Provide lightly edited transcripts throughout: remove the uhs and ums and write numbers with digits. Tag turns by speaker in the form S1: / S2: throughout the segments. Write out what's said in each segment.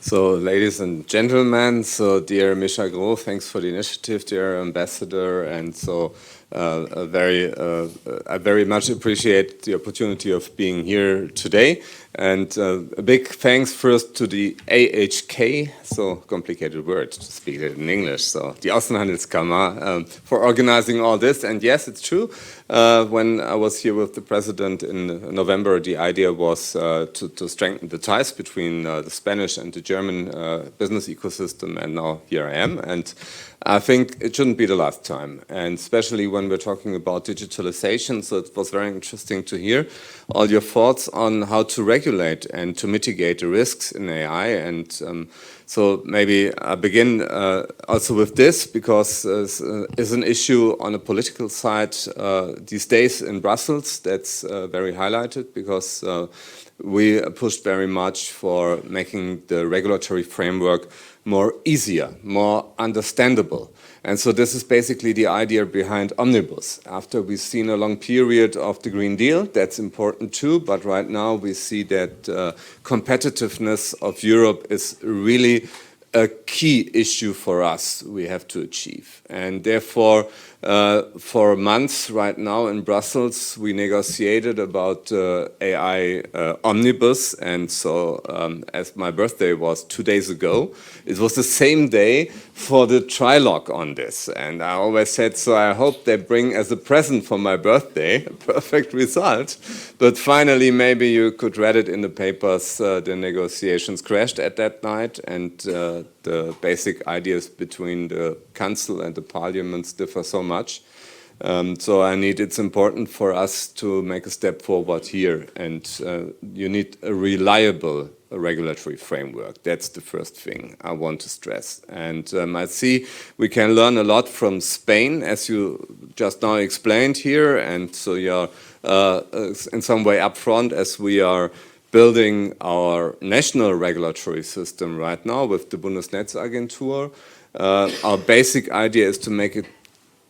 S1: So, ladies and gentlemen, so dear Misha Groh, thanks for the initiative, dear ambassador, and so I very much appreciate the opportunity of being here today. And a big thanks first to the AHK, so complicated word to speak it in English, so the Außenhandelskammer, for organizing all this. And yes, it's true. When I was here with the president in November, the idea was to strengthen the ties between the Spanish and the German business ecosystem, and now here I am. And I think it shouldn't be the last time, and especially when we're talking about digitalization. So it was very interesting to hear all your thoughts on how to regulate and to mitigate the risks in AI. And so maybe I begin also with this, because it's an issue on a political side these days in Brussels that's very highlighted, because we pushed very much for making the regulatory framework more easier, more understandable. And so this is basically the idea behind Omnibus. After we've seen a long period of the Green Deal, that's important too, but right now we see that competitiveness of Europe is really a key issue for us we have to achieve. And therefore, for months right now in Brussels, we negotiated about AI Omnibus. And so as my birthday was 2 days ago, it was the same day for the trilogue on this. And I always said, so I hope they bring as a present for my birthday a perfect result. But finally, maybe you could read it in the papers, the negotiations crashed at that night, and the basic ideas between the Council and the parliaments differ so much. So it's important for us to make a step forward here, and you need a reliable regulatory framework. That's the first thing I want to stress. And I see we can learn a lot from Spain, as you just now explained here, and so you're in some way upfront as we are building our national regulatory system right now with the Bundesnetzagentur. Our basic idea is to make it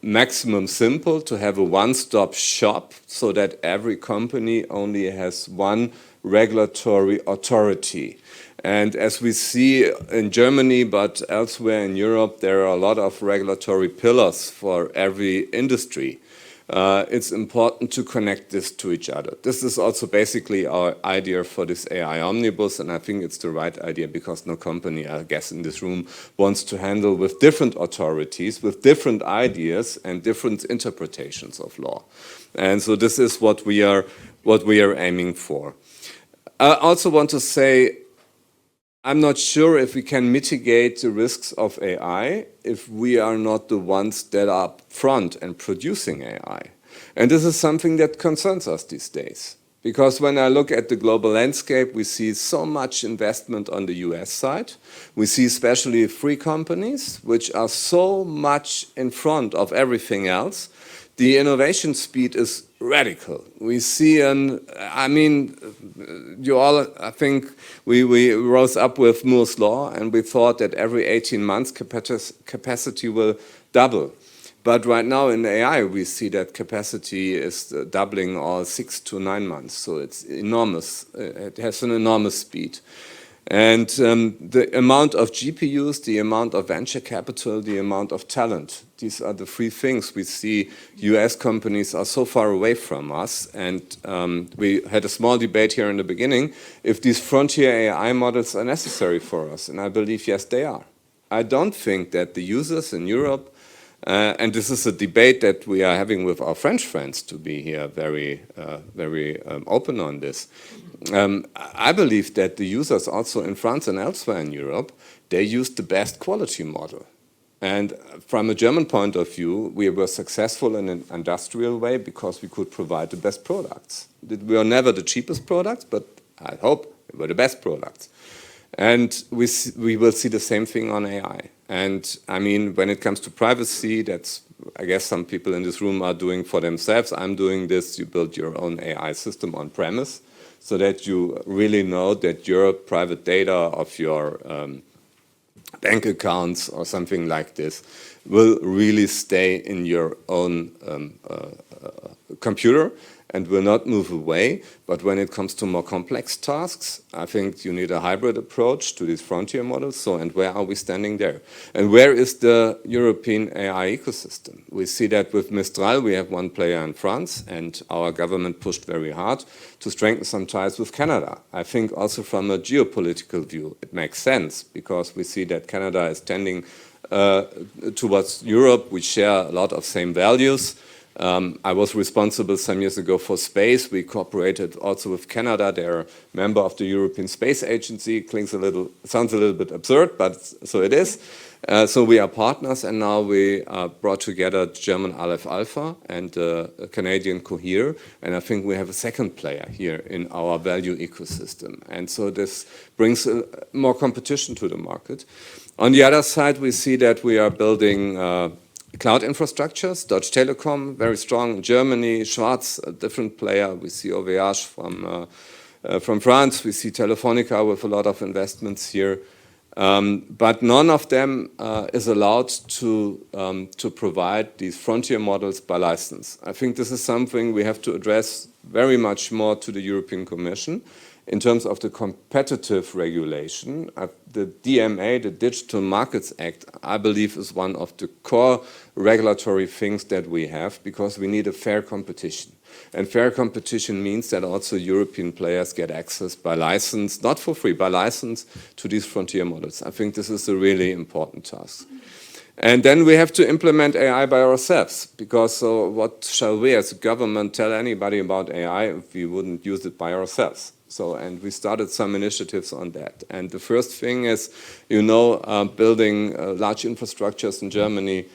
S1: maximum simple, to have a one-stop shop so that every company only has one regulatory authority. And as we see in Germany, but elsewhere in Europe, there are a lot of regulatory pillars for every industry. It's important to connect this to each other. This is also basically our idea for this AI Omnibus, and I think it's the right idea, because no company, I guess, in this room wants to handle with different authorities, with different ideas and different interpretations of law. And so this is what we are aiming for. I also want to say, I'm not sure if we can mitigate the risks of AI if we are not the ones that are up front and producing AI. And this is something that concerns us these days. Because when I look at the global landscape, we see so much investment on the US side. We see especially free companies, which are so much in front of everything else. The innovation speed is radical. We see I think we rose up with Moore's Law, and we thought that every 18 months capacity will double. But right now in AI, we see that capacity is doubling all 6 to 9 months. So it's enormous. It has an enormous speed. And the amount of GPUs, the amount of venture capital, the amount of talent, these are the three things we see US companies are so far away from us. And we had a small debate here in the beginning if these frontier AI models are necessary for us. And I believe, yes, they are. I don't think that the users in Europe, and this is a debate that we are having with our French friends, to be here very open on this. I believe that the users also in France and elsewhere in Europe, they use the best quality model. And from a German point of view, we were successful in an industrial way because we could provide the best products. We were never the cheapest products, but I hope we were the best products. And we will see the same thing on AI. And I mean, when it comes to privacy, that's, I guess some people in this room are doing for themselves. I'm doing this. You build your own AI system on premise so that you really know that your private data of your bank accounts or something like this will really stay in your own computer. and will not move away. But when it comes to more complex tasks, I think you need a hybrid approach to these frontier models. So, and where are we standing there? And where is the European AI ecosystem? We see that with Mistral, we have one player in France, and our government pushed very hard to strengthen some ties with Canada. I think also from a geopolitical view, it makes sense, because we see that Canada is tending towards Europe. We share a lot of same values. I was responsible some years ago for space. We cooperated also with Canada. They're a member of the European Space Agency. Sounds a little bit absurd, but so it is. So we are partners, and now we brought together German Aleph Alpha and Canadian Cohere, and I think we have a second player here in our value ecosystem. And so this brings more competition to the market. On the other side, we see that we are building cloud infrastructures. Deutsche Telekom, very strong in Germany. Schwarz, a different player. We see OVH from France. We see Telefonica with a lot of investments here. But none of them is allowed to provide these frontier models by license. I think this is something we have to address very much more to the European Commission. In terms of the competitive regulation, the DMA, the Digital Markets Act, I believe is one of the core regulatory things that we have, because we need a fair competition. And fair competition means that also European players get access by license, not for free, by license, to these frontier models. I think this is a really important task. And then we have to implement AI by ourselves, because what shall we as a government tell anybody about AI if we wouldn't use it by ourselves? So, and we started some initiatives on that. And the first thing is, building large infrastructures in Germany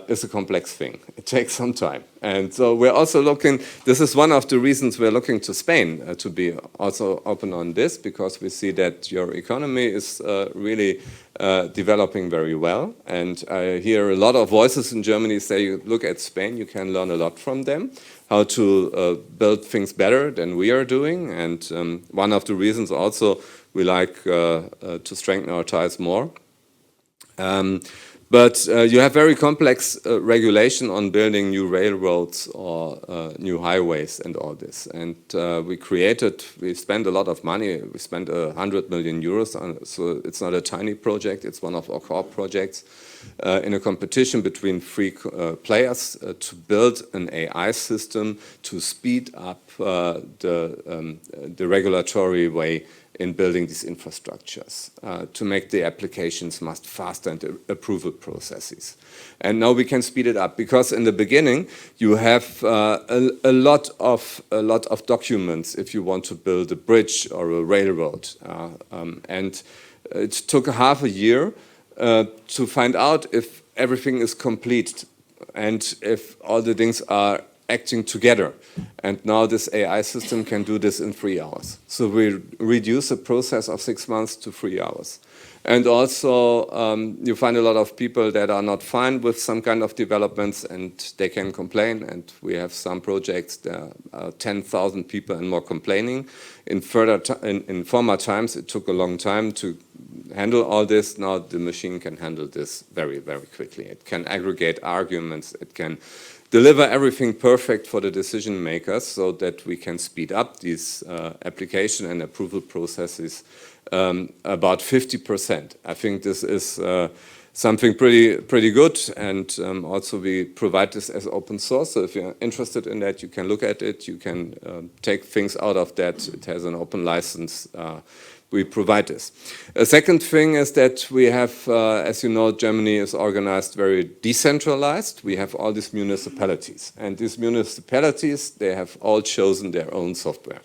S1: is a complex thing. It takes some time. And so we're also looking, this is one of the reasons we're looking to Spain to be also open on this, because we see that your economy is really developing very well. And I hear a lot of voices in Germany say, look at Spain, you can learn a lot from them, how to build things better than we are doing. And one of the reasons also we like to strengthen our ties more. But you have very complex regulation on building new railroads or new highways and all this. And we spent a lot of money. We spent 100 million euros on it. So it's not a tiny project. It's one of our core projects in a competition between three players to build an AI system to speed up the regulatory way in building these infrastructures, to make the applications much faster and approval processes. And now we can speed it up, because in the beginning you have a lot of documents if you want to build a bridge or a railroad, and it took half a year to find out if everything is complete and if all the things are acting together. And now this AI system can do this in 3 hours. So we reduce the process of 6 months to 3 hours. And also you find a lot of people that are not fine with some kind of developments, and they can complain. And we have some projects, there are 10,000 people and more complaining. In former times, it took a long time to handle all this. Now the machine can handle this very, very quickly. It can aggregate arguments. It can deliver everything perfect for the decision makers, so that we can speed up these application and approval processes about 50%. I think this is something pretty good, and also we provide this as open source. So if you're interested in that, you can look at it. You can take things out of that. It has an open license. We provide this. A second thing is that we have, as you know, Germany is organized very decentralized. We have all these municipalities. And these municipalities, they have all chosen their own software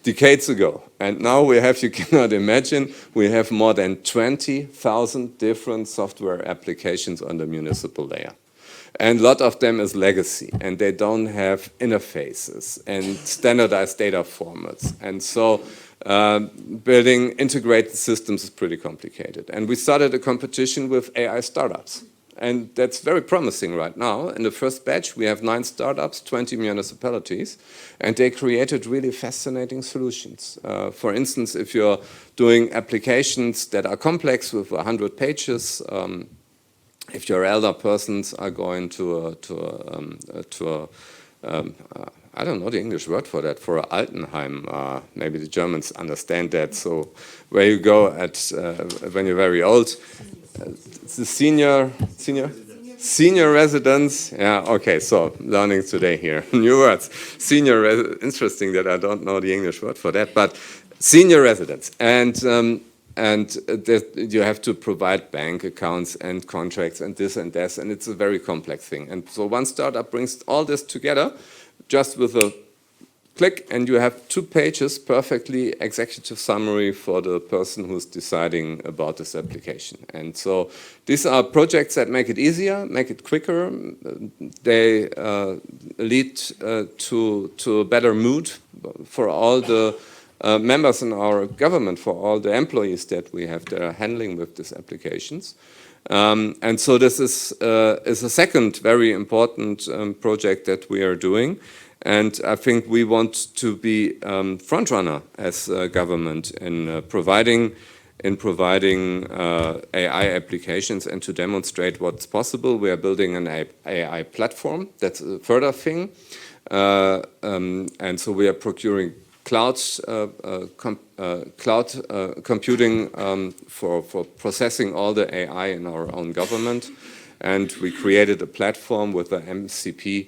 S1: decades ago. And now we have, you cannot imagine, we have more than 20,000 different software applications on the municipal layer. And a lot of them is legacy, and they don't have interfaces and standardized data formats. And so building integrated systems is pretty complicated. And we started a competition with AI startups. And that's very promising right now. In the first batch, we have 9 startups, 20 municipalities, and they created really fascinating solutions. For instance, if you're doing applications that are complex with 100 pages, if your elder persons are going to I don't know the English word for that, for Altenheim. Maybe the Germans understand that. So where you go at when you're very old, it's the senior residence. Yeah, okay, so learning today here. New words. Interesting that I don't know the English word for that, but senior residence. And you have to provide bank accounts and contracts and this and that, and it's a very complex thing. And so one startup brings all this together just with a click, and you have 2 pages, perfectly executive summary for the person who's deciding about this application. And so these are projects that make it easier, make it quicker. They lead to a better mood for all the members in our government, for all the employees that we have that are handling with these applications. And so this is a second very important project that we are doing. And I think we want to be front runner as a government in providing AI applications and to demonstrate what's possible. We are building an AI platform. That's a further thing. And so we are procuring cloud computing for processing all the AI in our own government. And we created a platform with the MCP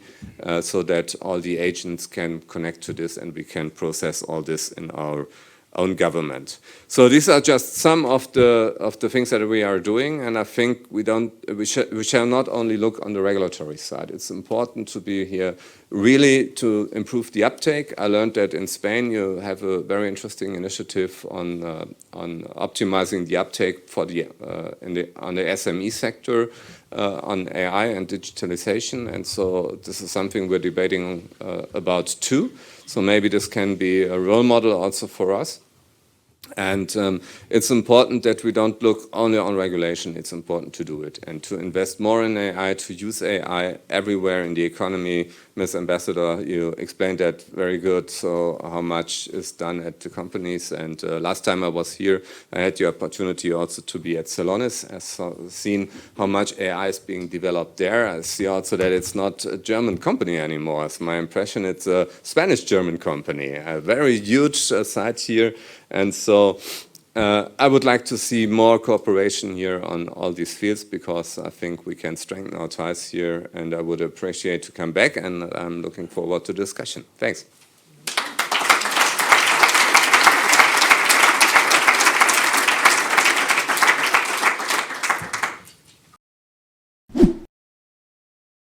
S1: so that all the agents can connect to this and we can process all this in our own government. So these are just some of the things that we are doing, and I think we shall not only look on the regulatory side. It's important to be here really to improve the uptake. I learned that in Spain you have a very interesting initiative on optimizing the uptake for on the SME sector on AI and digitalization, and so this is something we're debating about too. So maybe this can be a role model also for us. And it's important that we don't look only on regulation. It's important to do it and to invest more in AI, to use AI everywhere in the economy. Ms. Ambassador, you explained that very good. So how much is done at the companies. And last time I was here, I had the opportunity also to be at Celonis. I've seen how much AI is being developed there. I see also that it's not a German company anymore. It's my impression it's a Spanish-German company, a very huge site here. And so I would like to see more cooperation here on all these fields because I think we can strengthen our ties here, and I would appreciate to come back, and I'm looking forward to discussion. Thanks.